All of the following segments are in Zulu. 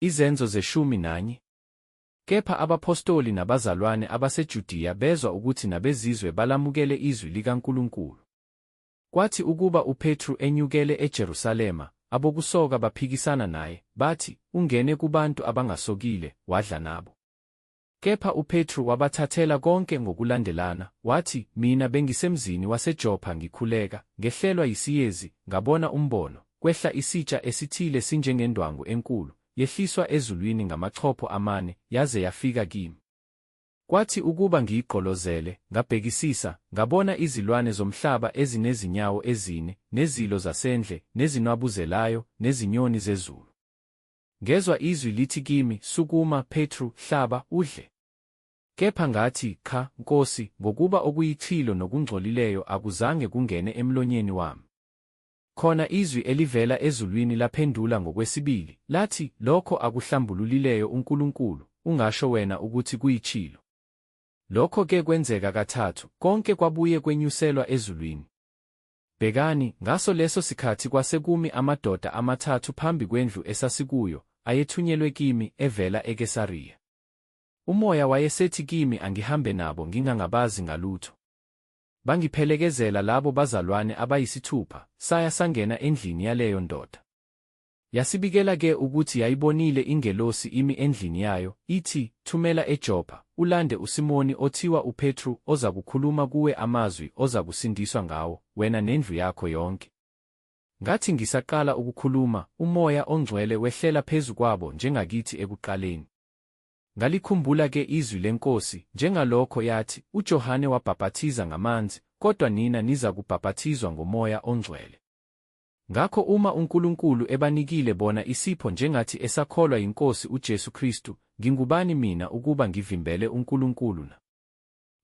Izenzo ze-11. Kepha abapostoli nabazalwane abaseJudiya bezwa ukuthi nabezizwe balamukele izwi likaNkulunkulu. Kwathi ukuba uPetru enyukele eJerusalema, abokusoka baphikisana naye, bathi, "Ungene kubantu abangasokile, wadla nabo." Kepha uPetru wabathathela konke ngokulandelana, wathi, "Mina bengisemzini waseJopha ngikhuleka, ngehlelwa yisiyezi, ngabona umbono, kwehla isitsha esithile sinjengendwangu enkulu, yehliswa ezulwini ngamachopho amane, yaze yafika kimi. Kwathi ukuba ngiyigqolozele, ngabhekisisa, ngabona izilwane zomhlaba ezinezinyawo ezine, nezilo zasendle, nezinwabuzelayo, nezinyoni zezulu. Ngezwa izwi lithi kimi, 'Sukuma, Petru, hlaba, udle.' Kepha ngathi, 'Cha, Nkosi, ngokuba okuyichilo nokungcolileyo akuzange kungene emlonyeni wami.' Khona izwi elivela ezulwini laphendula ngokwesibili, lathi, 'Lokho akuhlambululileyo uNkulunkulu, ungasho wena ukuthi kuyichilo.' Lokho-ke kwenzeka kathathu, konke kwabuye kwenyuselwa ezulwini. Bhekani, ngaso leso sikhathi kwasekumi amadoda amathathu phambi kwendlu esasikuyo, ayethunyelwe kimi, evela eKesariya. Umoya wayesethi kimi angihambe nabo ngingangabazi ngalutho. Bangiphelekezela labo bazalwane abayisithupha, saya sangena endlini yaleyo ndoda. Yasibikela-ke ukuthi yayibonile ingelosi imi endlini yayo, ithi, 'Thumela eJopha, ulande uSimoni othiwa uPetru ozakukhuluma kuwe amazwi ozakusindiswa ngawo, wena nendlu yakho yonke.' Ngathi ngisaqala ukukhuluma, uMoya oNgcwele wehlela phezu kwabo njengakithi ekuqaleni. Ngalikhumbula-ke izwi leNkosi, njengalokho yathi, 'UJohane wabhaphathiza ngamanzi, kodwa nina nizakubhaphathizwa ngoMoya oNgcwele.' Ngakho uma uNkulunkulu ebanikile bona isipho njengathi esakholwa yiNkosi uJesu Kristu, ngingubani mina ukuba ngivimbele uNkulunkulu na?"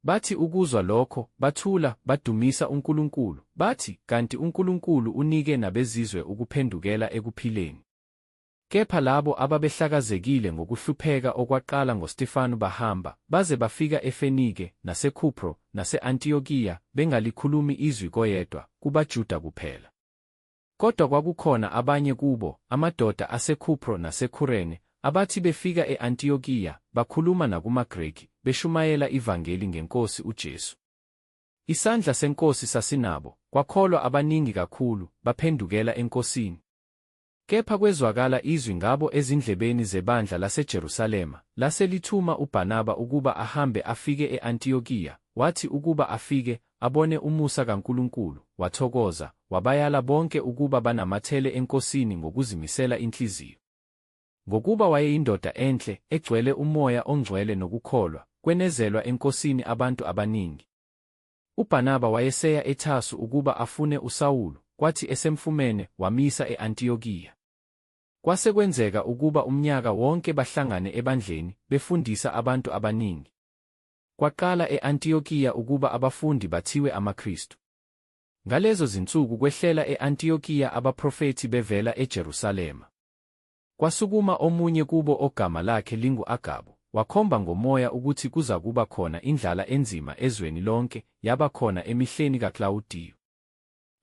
Bathi ukuzwa lokho, bathula, badumisa uNkulunkulu, bathi, "Kanti uNkulunkulu unike nabezizwe ukuphendukela ekuphileni." Kepha labo ababehlakazekile ngokuhlupheka okwaqala ngoStefanu bahamba, baze bafika eFenike, naseKhupro, nase-Antiyokiya, bengalikhulumi izwi koyedwa, kubaJuda kuphela. Kodwa kwakukhona abanye kubo, amadoda aseKhupro naseKhurene, abathi befika e-Antiyokiya, bakhuluma nakumaGreki, beshumayela ivangeli ngeNkosi uJesu. Isandla seNkosi sasinabo, kwakholwa abaningi kakhulu, baphendukela eNkosini. Kepha kwezwakala izwi ngabo ezindlebeni zebandla laseJerusalema, laselithuma uBhanaba ukuba ahambe afike e-Antiyokiya, wathi ukuba afike, abone umusa kaNkulunkulu, wathokoza, wabayala bonke ukuba banamathele eNkosini ngokuzimisela inhliziyo. Ngokuba wayeyindoda enhle, egcwele uMoya oNgcwele nokukholwa, kwenezelwa eNkosini abantu abaningi. UBhanaba wayeseya eThasu ukuba afune uSawulu, kwathi esemfumene, wamisa e-Antiyokiya. Kwase kwenzeka ukuba umnyaka wonke bahlangane ebandleni, befundisa abantu abaningi. Kwaqala e-Antiyokiya ukuba abafundi bathiwe amaKristu. Ngalezo zinsuku kwehlela e-Antiyokiya abaprofethi bevela eJerusalema. Kwasukuma omunye kubo ogama lakhe lingu-Agabu, wakhomba ngoMoya ukuthi kuza kuba khona indlala enzima ezweni lonke, yaba khona emihleni kaKlawudiyo.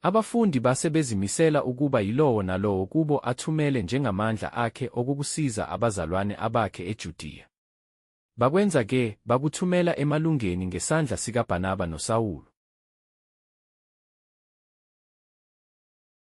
Abafundi base bezimisela ukuba yilowo nalowo kubo athumele njengamandla akhe okukusiza abazalwane abakhe eJudiya. Bakwenza-ke, bakuthumela emalungeni ngesandla sikaBhanaba noSawulu.